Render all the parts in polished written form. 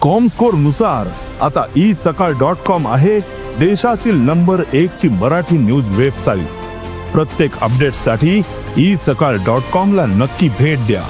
Comscore नुसार आता isakal.com आहे देशातील नंबर 1 ची मराठी न्यूज वेबसाईट। प्रत्येक अपडेटसाठी isakal.com ला नक्की भेट द्या।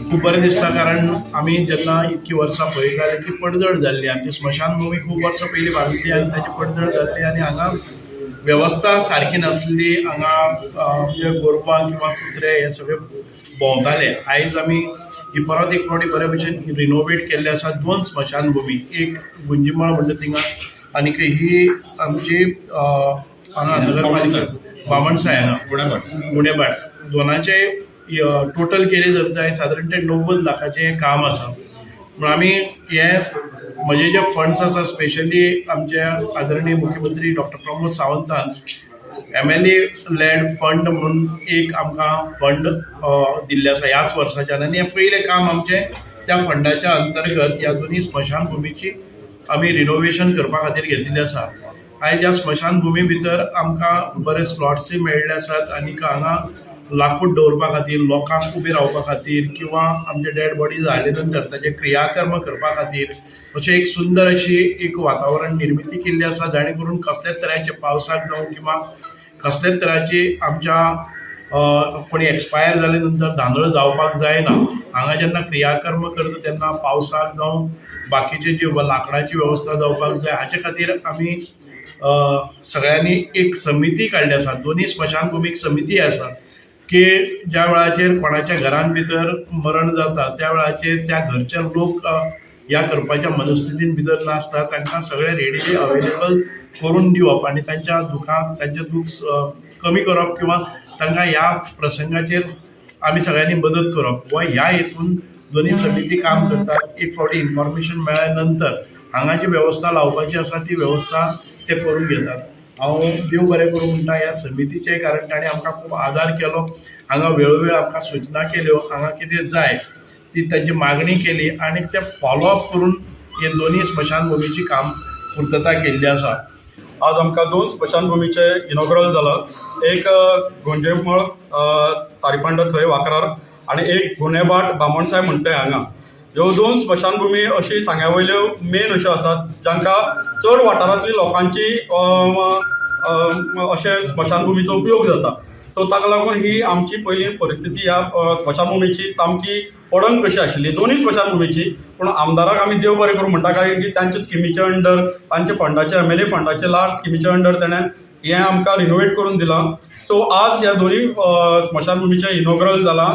खूप बरें दिसता कारण आमी जेन्ना इतकी वर्सां पळयताले की पडझड जाल्ली आमची स्मशानभूमी खूप वर्सां पयलीं बांदली आनी ताची पडझड जाल्ली आनी हांगा वेवस्था सारकी नासली। हांगा म्हणजे गोरवां किंवा कुत्रे हे सगळे भोंवताले। आयज आमी ही परत एक फावटी बरे भशेन रिनोवेट केल्ले आसा 2 स्मशानभूमी, एक गुंजीमळ म्हणटा थिंगा आनीक ही आमची हांगा नगरपालिका बामणसाय हांगा गुणेभाट दोनाचे टोटल केले जर जाय सादारण ते 90 लाखाचें काम आसा। म्हणून आमी हे म्हजे जे फंड्स आसा स्पेशली आमच्या आदरणीय मुख्यमंत्री डॉक्टर प्रमोद सावंतान MLA लॅड फंड म्हणून एक आमकां फंड दिल्ले आसा ह्याच वर्साच्यान आनी हें पयलें काम आमचें त्या फंडाच्या अंतर्गत ह्या दोनी स्मशानभुमीची आमी रिनोवेशन करपा खातीर घेतिल्लें आसा। आयज ह्या स्मशानभुमी भितर आमकां बरे स्लॉट्सूय मेळिल्ले आसात आनीक हांगा लाकूड दवरपा खातीर, लोकांक उबे रावपा खातीर किंवा आमचे डेड बॉडी जाले नंतर ताचे क्रियाकर्म करपा खातीर अशें एक सुंदर अशी एक वातावरण निर्मिती केल्ली आसा जाणे करून कसलेच तरांचे पावसाक जावं किंवा कसलेच तरांची आमच्या कोणी एक्सपायर जाले नंतर धांदळ जावपाक जायना। हांगा जेन्ना क्रियाकर्म करता तेन्ना पावसाक जावं बाकीचे जी लाकडाची वेवस्था जावपाक जाय हाचे खातीर आमी सगळ्यांनी एक समिती काडली आसा। दोनी स्मशानभुमीक समिती आसा की ज्या वेळाचेर कोणाच्या घरान भितर मरण जाता त्या वेळाचेर त्या घरचे लोक ह्या करपाच्या मनस्थितीन भितर नासता तांकां सगळे रेडीली अवेलेबल करून दिवप आनी तांच्या दुखाक तांचें दूख कमी करप किंवा तांकां ह्या प्रसंगाचेर आमी सगळ्यांनी मदत करप वा ह्या हेतून दोनी समिती काम करतात। एक फावटी इन्फॉर्मेशन मेळ्ळ्या नंतर हांगा जी वेवस्था लावपाची आसा ती वेवस्था ते करून घेतात। हांव देव बरें करूं म्हणटा ह्या समितीचें कारण ताणें आमकां खूब आदार केलो। हांगा वेळोवेळ आमकां सूचना केल्यो, हांगा कितें जाय ती तांची मागणी केली आनी ते फॉलोअप करून हे दोनी स्मशानभुमीची काम पूर्तता केल्ली आसा। आज आमकां 2 स्मशानभुमीचे इनॉग्रल जाला। एक गोंजेमळ तारीपांडा थंय वाकरार आनी एक गुणेभाट बामणसाय म्हणटा हांगा। ह्यो 2 स्मशानभुमी अशी सांग्या मेन अश्यो आसात जांकां चड वाठारांतली लोकांची अशे स्मशानभुमीचो उपयोग जाता। सो ताका लागून ही आमची पयली परिस्थिती ह्या स्मशानभुमीची सामकी पडंग कशी आशिल्ली दोनूय स्मशानभुमीची. पूण आमदाराक आमी देव बरें करूं म्हणटा, कारण की तांच्या स्किमीच्या अंडर, तांच्या फंडाचे MLA फंडाचे लार्ज स्किमीच्या अंडर ताणें हें आमकां रिनोवेट करून दिलां. सो आज ह्या दोनूय स्मशानभुमीचें इनॉग्रल जालां.